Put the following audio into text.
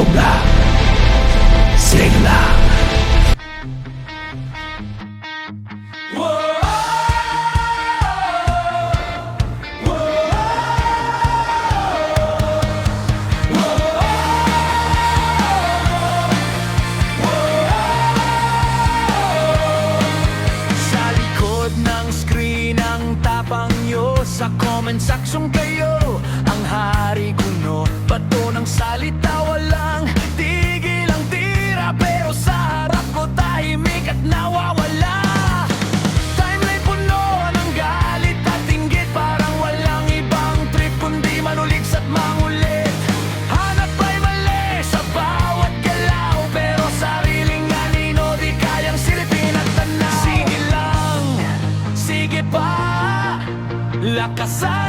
Joke lang. Sing lang. Sa likod ng screen ang tapang nyo, sa comment section kayo ang hari kuno. Bato ng salita, walang tigil ang tira, pero sa harap ko tahimik at nawawala. Timeline puno ng galit at inggit, parang walang ibang trip kundi manuligs at mangulit. Hanap ay mali sa bawat galaw, pero sariling anino di kayang silipin at tanaw. Sige lang, sige pa, lakasan